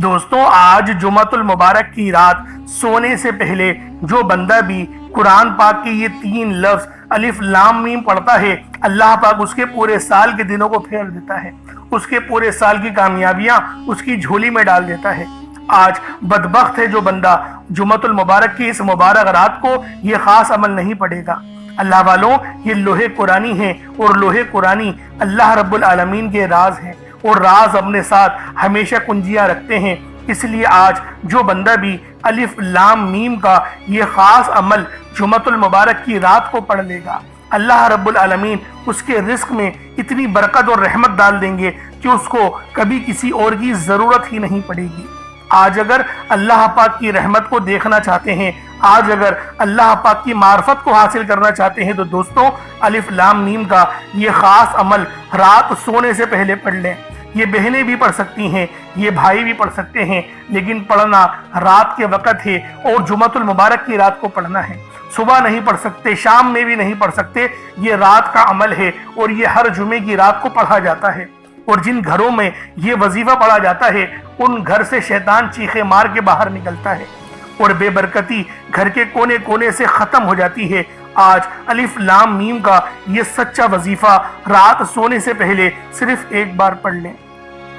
دوستوں آج جمعۃ المبارک کی رات سونے سے پہلے جو بندہ بھی قرآن پاک کے یہ 3 لفظ الف لام میم پڑھتا ہے، اللہ پاک اس کے پورے سال کے دنوں کو پھیر دیتا ہے، اس کے پورے سال کی کامیابیاں اس کی جھولی میں ڈال دیتا ہے۔ آج بدبخت ہے جو بندہ جمعۃ المبارک کی اس مبارک رات کو یہ خاص عمل نہیں پڑھے گا۔ اللہ والوں، یہ لوح قرآنی ہیں اور لوح قرآنی اللہ رب العالمین کے راز ہیں، اور راز اپنے ساتھ ہمیشہ کنجیاں رکھتے ہیں۔ اس لیے آج جو بندہ بھی الف لام میم کا یہ خاص عمل جمعۃ المبارک کی رات کو پڑھ لے گا، اللہ رب العالمین اس کے رزق میں اتنی برکت اور رحمت ڈال دیں گے کہ اس کو کبھی کسی اور کی ضرورت ہی نہیں پڑے گی۔ آج اگر اللہ پاک کی رحمت کو دیکھنا چاہتے ہیں، آج اگر اللہ پاک کی معرفت کو حاصل کرنا چاہتے ہیں، تو دوستوں الف لام میم کا یہ خاص عمل رات سونے سے پہلے پڑھ لیں۔ یہ بہنیں بھی پڑھ سکتی ہیں، یہ بھائی بھی پڑھ سکتے ہیں، لیکن پڑھنا رات کے وقت ہے اور جمعۃ المبارک کی رات کو پڑھنا ہے۔ صبح نہیں پڑھ سکتے، شام میں بھی نہیں پڑھ سکتے، یہ رات کا عمل ہے اور یہ ہر جمعے کی رات کو پڑھا جاتا ہے۔ اور جن گھروں میں یہ وظیفہ پڑھا جاتا ہے ان گھر سے شیطان چیخے مار کے باہر نکلتا ہے اور بے برکتی گھر کے کونے کونے سے ختم ہو جاتی ہے۔ آج الف لام میم کا یہ سچا وظیفہ رات سونے سے پہلے صرف ایک بار پڑھ لیں۔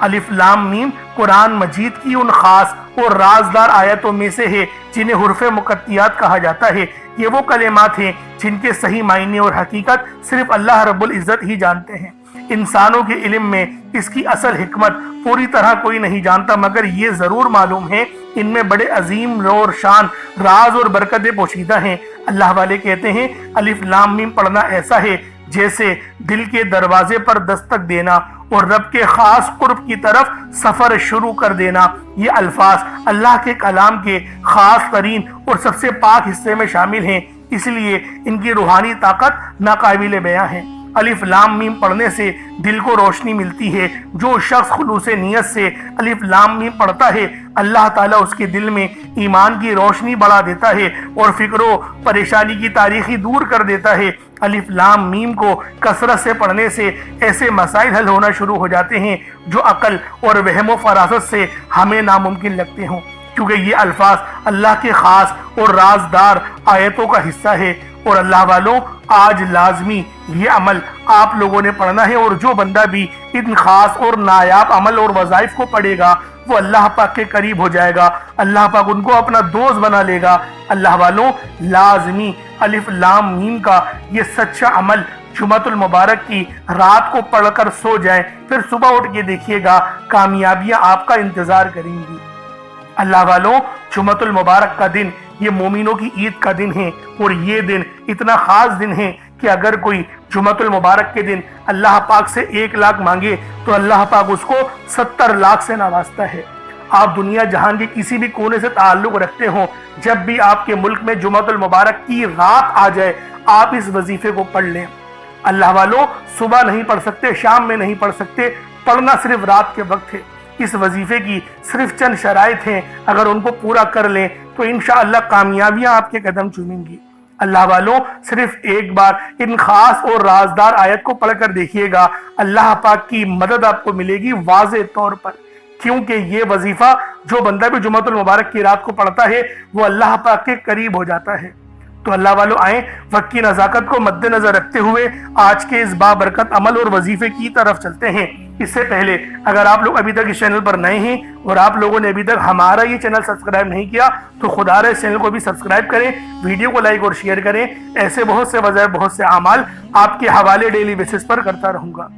الف لام میم قرآن مجید کی ان خاص اور رازدار آیتوں میں سے ہے جنہیں حروف مقطعات کہا جاتا ہے۔ یہ وہ کلمات ہیں جن کے صحیح معنی اور حقیقت صرف اللہ رب العزت ہی جانتے ہیں۔ انسانوں کے علم میں اس کی اصل حکمت پوری طرح کوئی نہیں جانتا، مگر یہ ضرور معلوم ہے ان میں بڑے عظیم اور شان راز اور برکتیں پوشیدہ ہیں۔ اللہ والے کہتے ہیں الف لام میم پڑھنا ایسا ہے جیسے دل کے دروازے پر دستک دینا اور رب کے خاص قرب کی طرف سفر شروع کر دینا۔ یہ الفاظ اللہ کے کلام کے خاص ترین اور سب سے پاک حصے میں شامل ہیں، اس لیے ان کی روحانی طاقت ناقابل بیاں ہے۔ الف لام میم پڑھنے سے دل کو روشنی ملتی ہے۔ جو شخص خلوص نیت سے الف لام میم پڑھتا ہے، اللہ تعالیٰ اس کے دل میں ایمان کی روشنی بڑھا دیتا ہے اور فکر و پریشانی کی تاریکی دور کر دیتا ہے۔ الف لام میم کو کثرت سے پڑھنے سے ایسے مسائل حل ہونا شروع ہو جاتے ہیں جو عقل اور وہم و فراست سے ہمیں ناممکن لگتے ہوں، کیونکہ یہ الفاظ اللہ کے خاص اور رازدار آیتوں کا حصہ ہے۔ اور اللہ والوں، آج لازمی یہ عمل آپ لوگوں نے پڑھنا ہے، اور جو بندہ بھی ان خاص اور نایاب عمل اور وظائف کو پڑھے گا وہ اللہ پاک کے قریب ہو جائے گا، اللہ پاک ان کو اپنا دوست بنا لے گا۔ اللہ والوں، لازمی الف لام میم کا یہ سچا عمل جمعۃ المبارک کی رات کو پڑھ کر سو جائیں، پھر صبح اٹھ کے دیکھیے گا کامیابیاں آپ کا انتظار کریں گی۔ اللہ والوں، جمعۃ المبارک کا دن یہ مومنوں کی عید کا دن ہے، اور یہ دن اتنا خاص دن ہے کہ اگر کوئی جمعۃ المبارک کے دن اللہ پاک سے 1 لاکھ مانگے تو اللہ پاک اس کو 70 لاکھ سے نوازتا ہے۔ آپ دنیا جہان کے کسی بھی کونے سے تعلق رکھتے ہوں، جب بھی آپ کے ملک میں جمعۃ المبارک کی رات آ جائے آپ اس وظیفے کو پڑھ لیں۔ اللہ والوں، صبح نہیں پڑھ سکتے، شام میں نہیں پڑھ سکتے، پڑھنا صرف رات کے وقت ہے۔ اس وظیفے کی صرف چند شرائط ہیں، اگر ان کو پورا کر لیں تو انشاءاللہ کامیابیاں آپ کے قدم چومیں گی۔ اللہ والوں، صرف ایک بار ان خاص اور رازدار آیت کو پڑھ کر دیکھیے گا، اللہ پاک کی مدد آپ کو ملے گی واضح طور پر، کیونکہ یہ وظیفہ جو بندہ بھی جمعۃ المبارک کی رات کو پڑھتا ہے وہ اللہ پاک کے قریب ہو جاتا ہے۔ تو اللہ والوں، آئیں وقت کی نزاکت کو مد نظر رکھتے ہوئے آج کے اس بابرکت عمل اور وظیفے کی طرف چلتے ہیں۔ اس سے پہلے اگر آپ لوگ ابھی تک اس چینل پر نئے ہیں اور آپ لوگوں نے ابھی تک ہمارا یہ چینل سبسکرائب نہیں کیا تو خدا رہے اس چینل کو بھی سبسکرائب کریں، ویڈیو کو لائک اور شیئر کریں۔ ایسے بہت سے وظائف، بہت سے اعمال آپ کے حوالے ڈیلی بیسس پر کرتا رہوں گا۔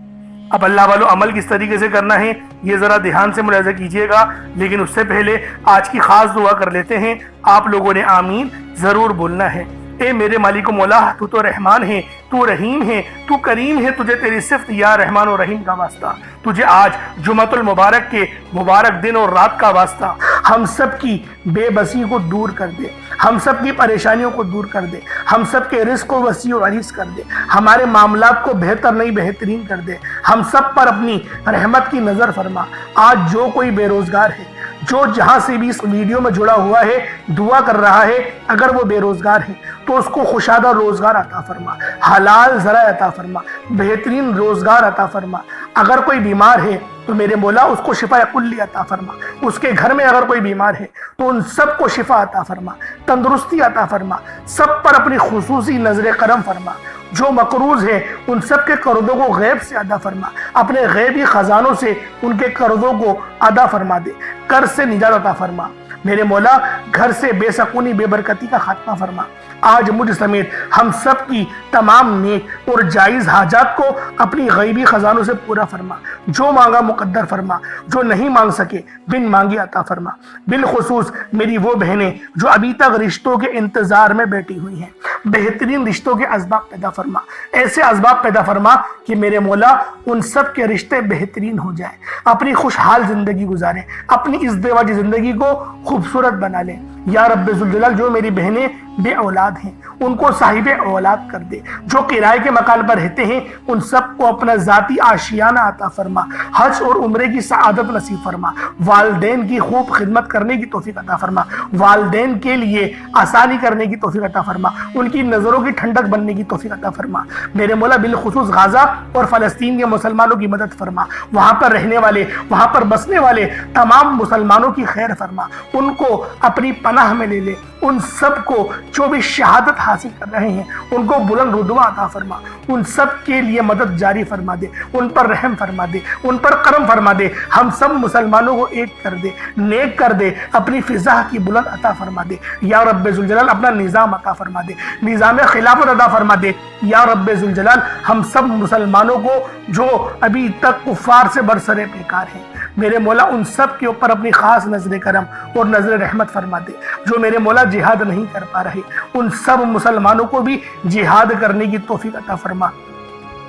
اب اللہ والوں، عمل کس طریقے سے کرنا ہے یہ ذرا دھیان سے ملاحظہ کیجئے گا، لیکن اس سے پہلے آج کی خاص دعا کر لیتے ہیں۔ آپ لوگوں نے آمین ضرور بولنا ہے۔ اے میرے مالک و مولا، تو تو رحمان ہے، تو رحیم ہے، تو کریم ہے، تجھے تیری صفت یا رحمان و رحیم کا واسطہ، تجھے آج جمعۃ المبارک کے مبارک دن اور رات کا واسطہ، ہم سب کی بے بسی کو دور کر دے، ہم سب کی پریشانیوں کو دور کر دے، ہم سب کے رزق کو وسیع و عریض کر دے، ہمارے معاملات کو بہتر نہیں بہترین کر دے، ہم سب پر اپنی رحمت کی نظر فرما۔ آج جو کوئی بے روزگار ہے، جو جہاں سے بھی اس ویڈیو میں جڑا ہوا ہے دعا کر رہا ہے، اگر وہ بے روزگار ہے تو اس کو خوشادہ روزگار عطا فرما، حلال ذرائع عطا فرما، بہترین روزگار عطا فرما۔ اگر کوئی بیمار ہے تو میرے مولا اس کو شفا کلی عطا فرما. اس کے گھر میں اگر کوئی بیمار ہے تو ان سب کو شفا عطا فرما, تندرستی عطا فرما, سب پر اپنی خصوصی نظر کرم فرما. جو مقروض ہے ان سب کے قرضوں کو غیب سے ادا فرما, اپنے غیبی خزانوں سے ان کے قرضوں کو ادا فرما دے, قرض سے نجات عطا فرما. میرے مولا گھر سے بے سکونی بے برکتی کا خاتمہ فرما. آج مجھ سمیت ہم سب کی تمام نیک اور جائز حاجات کو اپنی غیبی خزانوں سے پورا فرما. جو مانگا مقدر فرما, جو نہیں مانگ سکے بن مانگے عطا فرما. بالخصوص میری وہ بہنیں جو ابھی تک رشتوں کے انتظار میں بیٹھی ہوئی ہیں, بہترین رشتوں کے اسباب پیدا فرما. ایسے اسباب پیدا فرما کہ میرے مولا ان سب کے رشتے بہترین ہو جائیں, اپنی خوشحال زندگی گزاریں, اپنی ازدواجی زندگی کو خوبصورت بنا لیں. یا رب ذوالجلال جو میری بہنیں بے اولاد ہیں ان کو صاحب اولاد کر دے. جو کرائے کے مکان پر رہتے ہیں ان سب کو اپنا ذاتی آشیانہ عطا فرما. حج اور عمرے کی سعادت نصیب فرما. والدین کی خوب خدمت کرنے کی توفیق عطا فرما. والدین کے لیے آسانی کرنے کی توفیق عطا فرما. ان کی نظروں کی ٹھنڈک بننے کی توفیق عطا فرما. میرے مولا بالخصوص غزہ اور فلسطین کے مسلمانوں کی مدد فرما. وہاں پر رہنے والے, وہاں پر بسنے والے تمام مسلمانوں کی خیر فرما. ان کو اپنی پناہ میں لے لے. ان سب کو جو بھی شہادت حاصل کر رہے ہیں ان کو بلند رتبہ عطا فرما. ان سب کے لیے مدد جاری فرما دے, ان پر رحم فرما دے, ان پر کرم فرما دے. ہم سب مسلمانوں کو ایک کر دے, نیک کر دے, اپنی فضا کی بلند عطا فرما دے. یا رب ذوالجلال اپنا نظام عطا فرما دے, نظام خلافت عطا فرما دے. یا رب ذوالجلال ہم سب مسلمانوں کو جو ابھی تک کفار سے برسر پیکار ہیں میرے مولا ان سب کے اوپر اپنی خاص نظر کرم اور نظر رحمت فرما دے. جو میرے مولا جہاد نہیں کر پا رہے ان سب مسلمانوں کو بھی جہاد کرنے کی توفیق عطا فرما.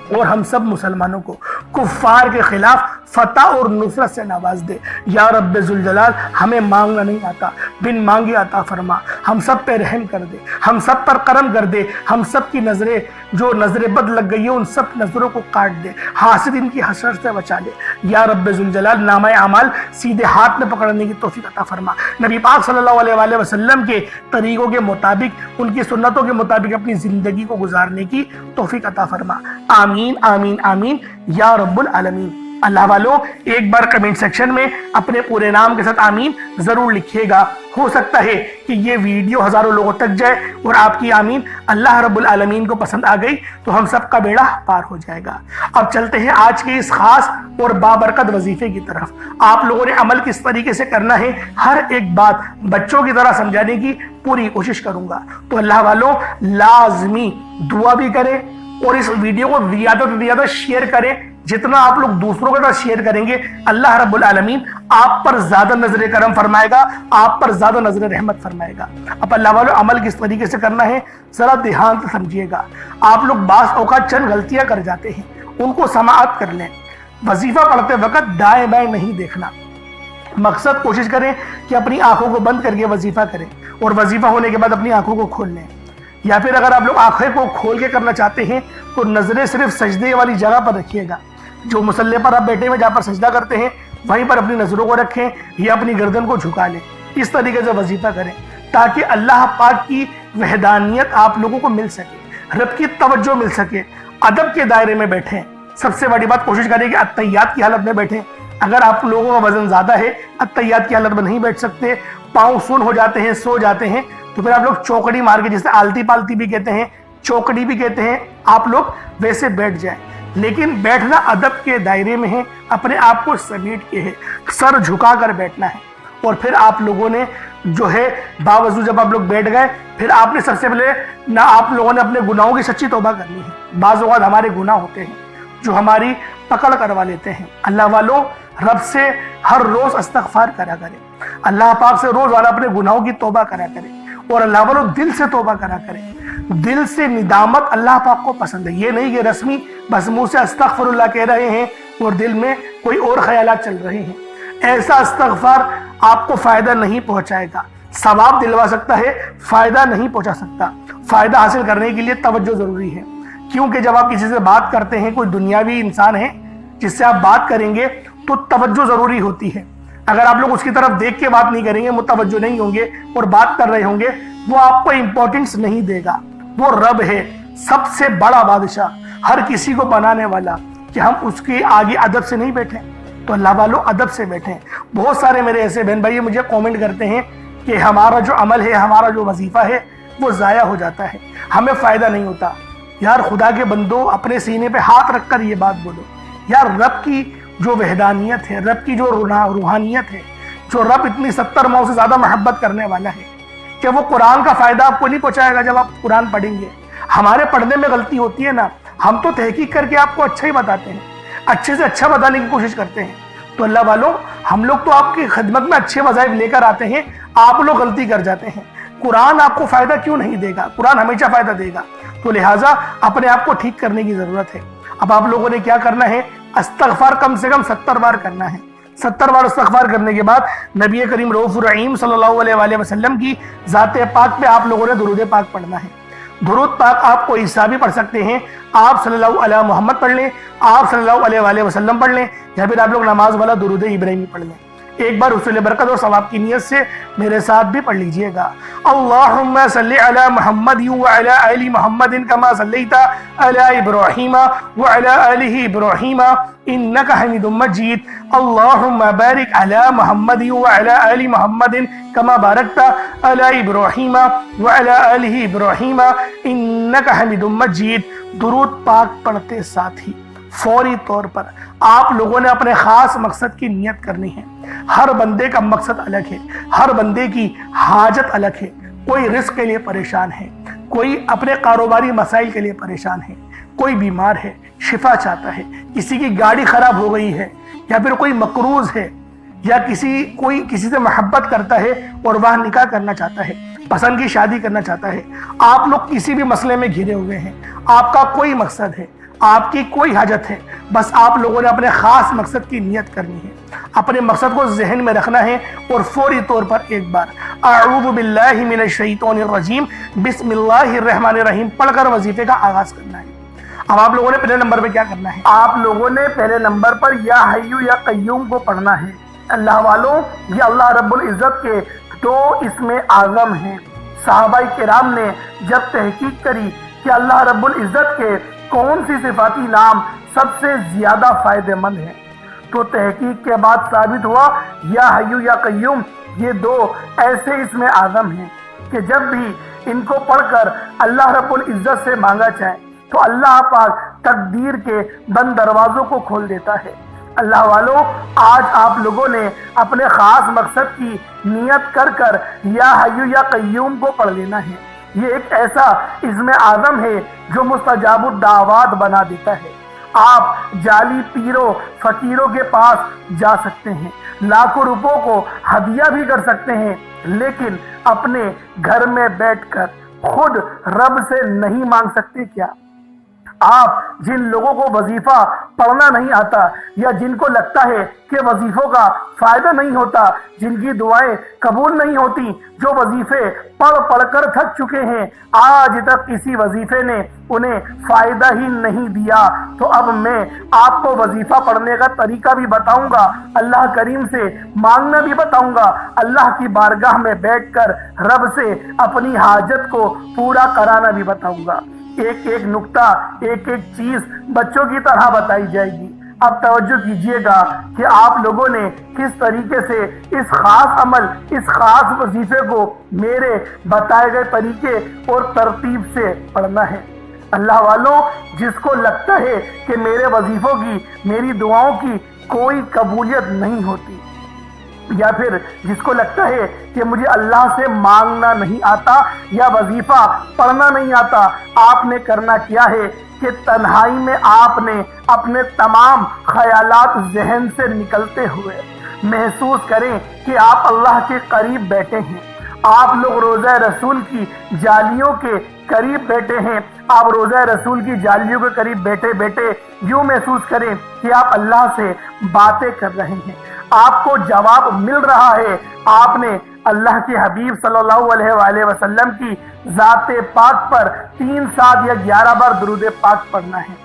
اور ہم سب مسلمانوں کو کفار کے خلاف فتح اور نصرت سے نواز دے. یا رب ذوالجلال ہمیں مانگنا نہیں آتا, بن مانگے عطا فرما. ہم سب پہ رحم کر دے, ہم سب پر کرم کر دے. ہم سب کی نظریں جو نظر بد لگ گئی ہے ان سب نظروں کو کاٹ دے, حاسد ان کی حسرت سے بچا لے. یا رب ذوالجلال نامہ اعمال سیدھے ہاتھ میں پکڑنے کی توفیق عطا فرما. نبی پاک صلی اللہ علیہ وآلہ وسلم کے طریقوں کے مطابق, ان کی سنتوں کے مطابق اپنی زندگی کو گزارنے کی توفیق عطا فرما. آمین آمین آمین یا رب العالمین. اللہ والو ایک بار کمنٹ سیکشن میں اپنے پورے نام کے ساتھ آمین ضرور لکھیے گا. ہو سکتا ہے کہ یہ ویڈیو ہزاروں لوگوں تک جائے اور آپ کی آمین اللہ رب العالمین کو پسند آ گئی تو ہم سب کا بیڑا پار ہو جائے گا. اب چلتے ہیں آج کے اس خاص اور بابرکت وظیفے کی طرف. آپ لوگوں نے عمل کس طریقے سے کرنا ہے ہر ایک بات بچوں کی طرح سمجھانے کی پوری کوشش کروں گا. تو اللہ والوں لازمی دعا بھی کریں اور اس ویڈیو کو زیادہ سے زیادہ شیئر کریں. جتنا آپ لوگ دوسروں کے ساتھ شیئر کریں گے اللہ رب العالمین آپ پر زیادہ نظر کرم فرمائے گا, آپ پر زیادہ نظر رحمت فرمائے گا. اب اللہ والوں عمل کس طریقے سے کرنا ہے ذرا دھیان سے سمجھیے گا. آپ لوگ بعض اوقات چند غلطیاں کر جاتے ہیں, ان کو سماعت کر لیں. وظیفہ پڑھتے وقت دائیں بائیں نہیں دیکھنا. مقصد کوشش کریں کہ اپنی آنکھوں کو بند کر کے وظیفہ کریں اور وظیفہ ہونے کے بعد اپنی آنکھوں کو کھول لیں. یا پھر اگر آپ لوگ آنکھیں کو کھول کے کرنا چاہتے ہیں تو نظریں صرف سجدے والی جگہ پر رکھیے گا. جو مصلی پر آپ بیٹھے ہوئے جہاں پر سجدہ کرتے ہیں وہیں پر اپنی نظروں کو رکھیں یا اپنی گردن کو جھکا لیں. اس طریقے سے وظیفہ کریں تاکہ اللہ پاک کی وحدانیت آپ لوگوں کو مل سکے, رب کی توجہ مل سکے. ادب کے دائرے میں بیٹھیں. سب سے بڑی بات کوشش کریں کہ اتحیات کی حالت میں بیٹھیں. اگر آپ لوگوں کا وزن زیادہ ہے اتحیات کی حالت میں نہیں بیٹھ سکتے, پاؤں سن ہو جاتے ہیں, سو جاتے ہیں, تو پھر آپ لوگ چوکڑی مار کے, جسے آلتی پالتی بھی کہتے ہیں, چوکڑی بھی کہتے ہیں, آپ لوگ ویسے بیٹھ جائیں. لیکن بیٹھنا ادب کے دائرے میں ہے, اپنے آپ کو سمیٹ کے ہے, سر جھکا کر بیٹھنا ہے. اور پھر آپ لوگوں نے جو ہے باوضو جب آپ لوگ بیٹھ گئے پھر آپ نے سب سے پہلے نہ آپ لوگوں نے اپنے گناہوں کی سچی توبہ کرنی ہے. بعض اوقات ہمارے گناہ ہوتے ہیں جو ہماری پکڑ کروا لیتے ہیں. اللہ والوں رب سے ہر روز استغفار کرا کریں. اللہ پاک سے روزانہ اپنے گناہوں کی توبہ کرا کریں. اور اللہ والوں دل سے توبہ کرا کریں. دل سے ندامت اللہ پاک کو پسند ہے. یہ نہیں کہ رسمی بس منہ سے استغفر اللہ کہہ رہے ہیں اور دل میں کوئی اور خیالات چل رہے ہیں. ایسا استغفار آپ کو فائدہ نہیں پہنچائے گا. ثواب دلوا سکتا ہے, فائدہ نہیں پہنچا سکتا. فائدہ حاصل کرنے کے لیے توجہ ضروری ہے. کیونکہ جب آپ کسی سے بات کرتے ہیں, کوئی دنیاوی انسان ہے جس سے آپ بات کریں گے تو توجہ ضروری ہوتی ہے. اگر آپ لوگ اس کی طرف دیکھ کے بات نہیں کریں گے, متوجہ نہیں ہوں گے اور بات کر رہے ہوں گے, وہ آپ کو امپورٹنس نہیں دے گا. وہ رب ہے, سب سے بڑا بادشاہ, ہر کسی کو بنانے والا, کہ ہم اس کے آگے ادب سے نہیں بیٹھیں. تو اللہ والوں ادب سے بیٹھیں۔ بہت سارے میرے ایسے بہن بھائی مجھے کومنٹ کرتے ہیں کہ ہمارا جو عمل ہے، ہمارا جو وظیفہ ہے وہ ضائع ہو جاتا ہے، ہمیں فائدہ نہیں ہوتا۔ یار خدا کے بندو، اپنے سینے پہ ہاتھ رکھ کر یہ بات بولو، یار رب کی جو وحدانیت ہے، رب کی جو روحانیت ہے، جو رب اتنی 70 ماؤں سے زیادہ محبت کرنے والا ہے کہ وہ قرآن کا فائدہ آپ کو نہیں پہنچائے گا جب آپ قرآن پڑھیں گے۔ ہمارے پڑھنے میں غلطی ہوتی ہے نا، ہم تو تحقیق کر کے آپ کو اچھا ہی بتاتے ہیں، اچھے سے اچھا بتانے کی کوشش کرتے ہیں۔ تو اللہ والوں، ہم لوگ تو آپ کی خدمت میں اچھے وظائف لے کر آتے ہیں، آپ لوگ غلطی کر جاتے ہیں۔ قرآن آپ کو فائدہ کیوں نہیں دے گا؟ قرآن ہمیشہ فائدہ دے گا۔ تو لہٰذا اپنے آپ کو ٹھیک کرنے کی ضرورت ہے۔ اب آپ لوگوں نے کیا کرنا ہے؟ استغفار کم سے کم 70 بار کرنا ہے۔ 70 بار استغفار کرنے کے بعد نبی کریم رؤوف الرحیم صلی اللہ علیہ وآلہ وسلم کی ذات پاک پہ آپ لوگوں نے درود پاک پڑھنا ہے۔ درود پاک آپ کو عیسیٰ بھی پڑھ سکتے ہیں، آپ صلی اللہ علیہ محمد پڑھ لیں، آپ صلی اللہ علیہ وآلہ وسلم پڑھ لیں، یا پھر آپ لوگ نماز والا درود ابراہیمی پڑھ لیں۔ ایک بار حصول برکت اور ثواب کی نیت سے میرے ساتھ بھی پڑھ لیجئے گا۔ اللہم صلی علی محمد وعلی آل محمد کما صلیت علی ابراہیم وعلی آل ابراہیم انک حمید مجید۔ اللہم بارک علی محمد وعلی آل محمد کما بارکت علی ابراہیم وعلی آل ابراہیم انک حمید مجید۔ درود پاک پڑھتے ساتھ ہی فوری طور پر آپ لوگوں نے اپنے خاص مقصد کی نیت کرنی ہے۔ ہر بندے کا مقصد الگ ہے، ہر بندے کی حاجت الگ ہے۔ کوئی رزق کے لیے پریشان ہے، کوئی اپنے کاروباری مسائل کے لیے پریشان ہے، کوئی بیمار ہے شفا چاہتا ہے، کسی کی گاڑی خراب ہو گئی ہے، یا پھر کوئی مقروض ہے، یا کوئی کسی سے محبت کرتا ہے اور وہاں نکاح کرنا چاہتا ہے، پسند کی شادی کرنا چاہتا ہے۔ آپ لوگ کسی بھی مسئلے میں گھرے ہوئے ہیں، آپ کا کوئی مقصد ہے، آپ کی کوئی حاجت ہے، بس آپ لوگوں نے اپنے خاص مقصد کی نیت کرنی ہے، اپنے مقصد کو ذہن میں رکھنا ہے، اور فوری طور پر ایک بار اعوذ باللہ من الشیطان الرجیم بسم اللہ الرحمن الرحیم پڑھ کر وظیفے کا آغاز کرنا ہے۔ اب آپ لوگوں نے پہلے نمبر پہ کیا کرنا ہے؟ آپ لوگوں نے پہلے نمبر پر یا حیو یا قیوم کو پڑھنا ہے۔ اللہ والوں، یہ اللہ رب العزت کے 2 اسم اعظم ہیں۔ صحابہ کرام نے جب تحقیق کری کہ اللہ رب العزت کے کون سی صفاتی نام سب سے زیادہ فائدہ مند ہیں، تو تحقیق کے بعد ثابت ہوا یا حیو یا قیوم یہ 2 ایسے اسم اعظم ہیں کہ جب بھی ان کو پڑھ کر اللہ رب العزت سے مانگا جائے تو اللہ پاک تقدیر کے بند دروازوں کو کھول دیتا ہے۔ اللہ والوں، آج آپ لوگوں نے اپنے خاص مقصد کی نیت کر کر یا حیو یا قیوم کو پڑھ لینا ہے۔ یہ ایک ایسا اسم اعظم ہے جو مستجاب الدعوات بنا دیتا ہے۔ آپ جعلی پیروں فقیروں کے پاس جا سکتے ہیں، لاکھوں روپوں کو ہدیہ بھی کر سکتے ہیں، لیکن اپنے گھر میں بیٹھ کر خود رب سے نہیں مانگ سکتے کیا؟ آپ جن لوگوں کو وظیفہ پڑھنا نہیں آتا، یا جن کو لگتا ہے کہ وظیفوں کا فائدہ نہیں ہوتا، جن کی دعائیں قبول نہیں ہوتی، جو وظیفے پڑھ کر تھک چکے ہیں، آج تک کسی وظیفے نے انہیں فائدہ ہی نہیں دیا، تو اب میں آپ کو وظیفہ پڑھنے کا طریقہ بھی بتاؤں گا، اللہ کریم سے مانگنا بھی بتاؤں گا، اللہ کی بارگاہ میں بیٹھ کر رب سے اپنی حاجت کو پورا کرانا بھی بتاؤں گا۔ ایک ایک نقطہ، ایک ایک چیز بچوں کی طرح بتائی جائے گی۔ اب توجہ کیجئے گا کہ آپ لوگوں نے کس طریقے سے اس خاص عمل، اس خاص وظیفے کو میرے بتائے گئے طریقے اور ترتیب سے پڑھنا ہے۔ اللہ والوں، جس کو لگتا ہے کہ میرے وظیفوں کی، میری دعاؤں کی کوئی قبولیت نہیں ہوتی، یا پھر جس کو لگتا ہے کہ مجھے اللہ سے مانگنا نہیں آتا یا وظیفہ پڑھنا نہیں آتا، آپ نے کرنا کیا ہے کہ تنہائی میں آپ نے اپنے تمام خیالات ذہن سے نکلتے ہوئے محسوس کریں کہ آپ اللہ کے قریب بیٹھے ہیں، آپ لوگ روضہ رسول کی جالیوں کے قریب بیٹھے ہیں، آپ روضہ رسول کی جالیوں کے قریب بیٹھے بیٹھے یوں محسوس کریں کہ آپ اللہ سے باتیں کر رہے ہیں، آپ کو جواب مل رہا ہے۔ آپ نے اللہ کے حبیب صلی اللہ علیہ وآلہ وسلم کی ذات پاک پر 3 7 یا 11 بار درود پاک پڑھنا ہے۔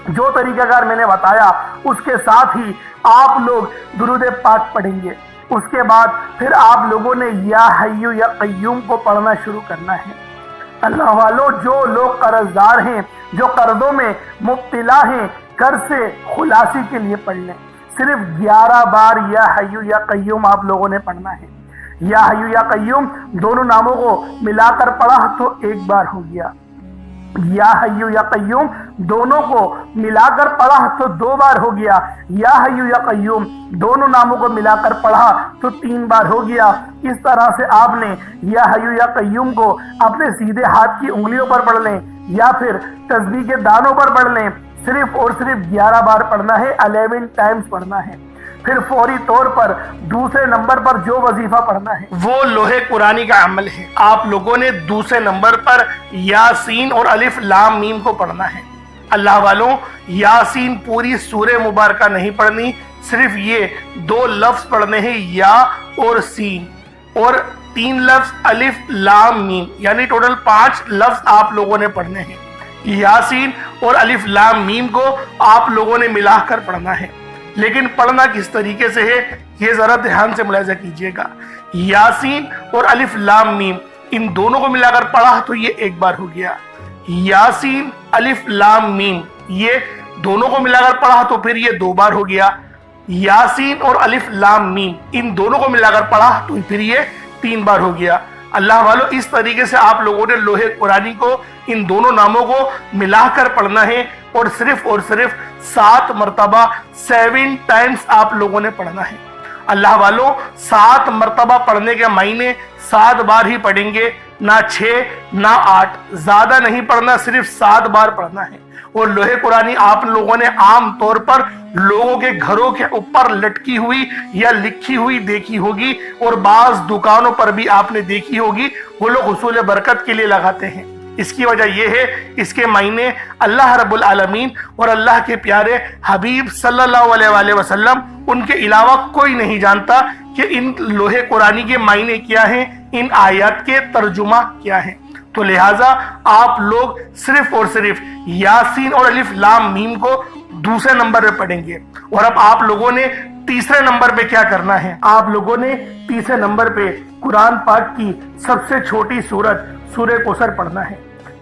جو طریقہ کار میں نے بتایا اس کے ساتھ ہی آپ لوگ درود پاک پڑھیں گے۔ اس کے بعد پھر آپ لوگوں نے یا حیو یا قیوم کو پڑھنا شروع کرنا ہے۔ اللہ والوں، جو لوگ قرض دار ہیں، جو قرضوں میں مبتلا ہیں، قرض سے خلاصی کے لیے پڑھ لیں۔ صرف 11 بار یا حیو یا قیوم آپ لوگوں نے پڑھنا ہے۔ یا حیو یا قیوم دونوں ناموں کو ملا کر پڑھا تو ایک بار ہو گیا، یا حیو یا قیوم دونوں کو ملا کر پڑھا تو 2 بار ہو گیا، یا حیو یا قیوم دونوں ناموں کو ملا کر پڑھا تو 3 بار ہو گیا۔ اس طرح سے آپ نے یا حیو یا قیوم کو اپنے سیدھے ہاتھ کی انگلیوں پر پڑھ لیں یا پھر تسبیح کے دانوں پر پڑھ لیں، صرف اور صرف 11 بار پڑھنا ہے، 11 ٹائمز پڑھنا ہے۔ پھر فوری طور پر دوسرے نمبر پر جو وظیفہ پڑھنا ہے وہ لوحے قرآنی کا عمل ہے۔ آپ لوگوں نے دوسرے نمبر پر یاسین اور الف لام میم کو پڑھنا ہے۔ اللہ والوں، یاسین پوری سورہ مبارکہ نہیں پڑھنی، صرف یہ 2 لفظ پڑھنے ہیں، یا اور سین، اور 3 لفظ الف لام میم، یعنی ٹوٹل 5 لفظ آپ لوگوں نے پڑھنے ہیں۔ یاسین اور الف لام میم کو آپ لوگوں نے ملا کر پڑھنا ہے، لیکن پڑھنا کس طریقے سے ہے یہ ذرا دھیان سے ملاحظہ کیجئے گا۔ یاسین اور الف لام میم ان دونوں کو ملا کر پڑھا تو یہ ایک بار ہو گیا، یاسین الف لام میم یہ دونوں کو ملا کر پڑھا تو پھر یہ 2 بار ہو گیا، یاسین اور الف لام میم ان دونوں کو ملا کر پڑھا تو پھر یہ 3 بار ہو گیا۔ اللہ والو، اس طریقے سے آپ لوگوں نے لوحے قرآنی کو ان دونوں ناموں کو ملا کر پڑھنا ہے، اور صرف 7 مرتبہ 7 ٹائمز آپ لوگوں نے پڑھنا ہے۔ اللہ والوں، 7 مرتبہ پڑھنے کے معنی 7 بار ہی پڑھیں گے، نہ 6 نہ 8، زیادہ نہیں پڑھنا، صرف 7 بار پڑھنا ہے۔ اور لوحے قرآنی آپ لوگوں نے عام طور پر لوگوں کے گھروں کے اوپر لٹکی ہوئی یا لکھی ہوئی دیکھی ہوگی، اور بعض دکانوں پر بھی آپ نے دیکھی ہوگی، وہ لوگ حصول برکت کے لیے لگاتے ہیں۔ اس کی وجہ یہ ہے، اس کے معنی اللہ رب العالمین اور اللہ کے پیارے حبیب صلی اللہ علیہ وآلہ وسلم ان کے علاوہ کوئی نہیں جانتا کہ ان لوحے قرآنی کے معنی کیا ہیں، ان آیات کے ترجمہ کیا ہیں۔ تو لہٰذا آپ لوگ صرف اور صرف یاسین اور الف لام میم کو دوسرے نمبر پہ پڑھیں گے۔ اور اب آپ لوگوں نے تیسرے نمبر پہ کیا کرنا ہے؟ آپ لوگوں نے تیسرے نمبر پہ قرآن پاک کی سب سے چھوٹی سورت سورہ کوثر پڑھنا ہے۔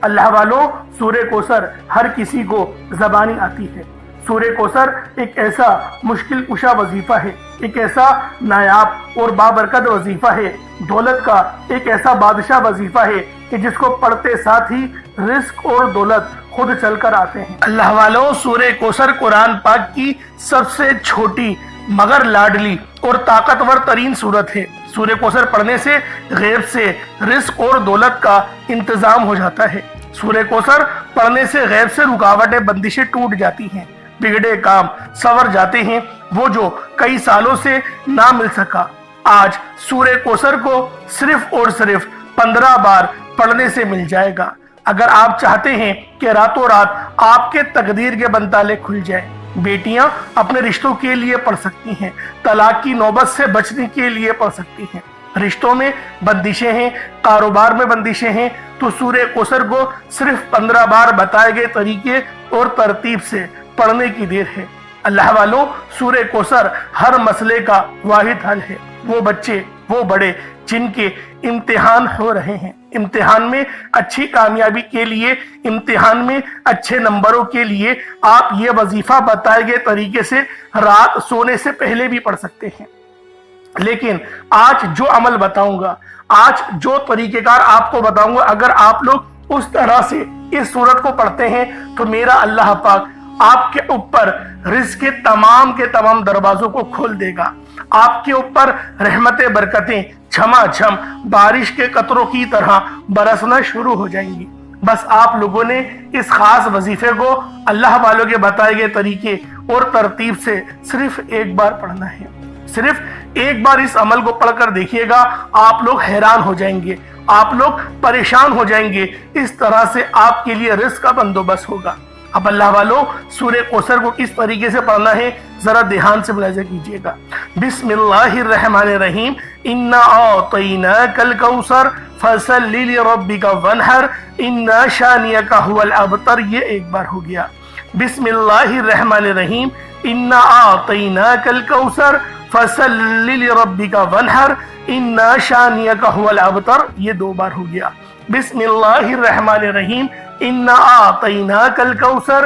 اللہ والوں، سورہ کوثر ہر کسی کو زبانی آتی ہے۔ سورہ کوثر ایک ایسا مشکل کشا وظیفہ ہے، ایک ایسا نایاب اور بابرکت وظیفہ ہے، دولت کا ایک ایسا بادشاہ وظیفہ ہے کہ جس کو پڑھتے ساتھ ہی رزق اور دولت خود چل کر آتے ہیں۔ اللہ والوں، سورہ کوثر قرآن پاک کی سب سے چھوٹی مگر لاڈلی اور طاقتور ترین سورت ہے۔ سورہ کوثر پڑھنے سے غیب سے رزق اور دولت کا انتظام ہو جاتا ہے۔ سورہ کوثر پڑھنے سے غیب سے رکاوٹیں بندشیں ٹوٹ جاتی ہیں، بگڑے کام سنور جاتے ہیں، وہ جو کئی سالوں سے نہ مل سکا آج سورہ کوثر کو صرف اور صرف 15 بار پڑھنے سے مل جائے گا۔ اگر آپ چاہتے ہیں کہ راتوں رات آپ کے تقدیر کے بنتالے کھل جائیں، بیٹیاں اپنے رشتوں کے لیے پڑھ سکتی ہیں، طلاق کی نوبت سے بچنے کے لیے پڑھ سکتی ہیں، رشتوں میں بندشیں ہیں، کاروبار میں بندشیں ہیں، تو سورہ کوثر کو صرف 15 بار بتائے گئے طریقے اور ترتیب سے پڑھنے کی دیر ہے۔ اللہ والوں، سورہ کوثر ہر مسئلے کا واحد حل ہے۔ وہ بچے، وہ بڑے جن کے امتحان ہو رہے ہیں، امتحان میں اچھی کامیابی کے لیے، امتحان میں اچھے نمبروں کے لیے آپ یہ وظیفہ بتائے گئے طریقے سے رات سونے سے پہلے بھی پڑھ سکتے ہیں۔ لیکن آج جو عمل بتاؤں گا، آج جو طریقہ کار آپ کو بتاؤں گا، اگر آپ لوگ اس طرح سے اس سورت کو پڑھتے ہیں تو میرا اللہ پاک آپ کے اوپر رزق کے تمام دروازوں کو کھول دے گا۔ آپ کے اوپر رحمتیں، برکتیں جھما جھم بارش کے قطروں کی طرح برسنا شروع ہو جائیں گی۔ بس آپ لوگوں نے اس خاص وظیفے کو اللہ والوں کے بتائے گئے طریقے اور ترتیب سے صرف ایک بار پڑھنا ہے۔ صرف ایک بار اس عمل کو پڑھ کر دیکھیے گا، آپ لوگ حیران ہو جائیں گے، آپ لوگ پریشان ہو جائیں گے، اس طرح سے آپ کے لیے رزق کا بندوبست ہوگا۔ اب اللہ والوں، سورہ کوثر کو کس طریقے سے پڑھنا ہے ذرا دھیان سے ملاحظہ کیجیے گا۔ بسم اللہ الرحمن الرحیم، انا اعطیناک الکوثر فصل لربک وانحر ان شانئک هو الابتر، یہ ایک بار ہو گیا۔ بسم اللہ الرحمن الرحیم، انا اعطیناک الکوثر فصل لربک وانحر ان شانئک هو الابتر، یہ 2 بار ہو گیا۔ بسم اللہ الرحمن الرحیم، انا اعطیناک الکوثر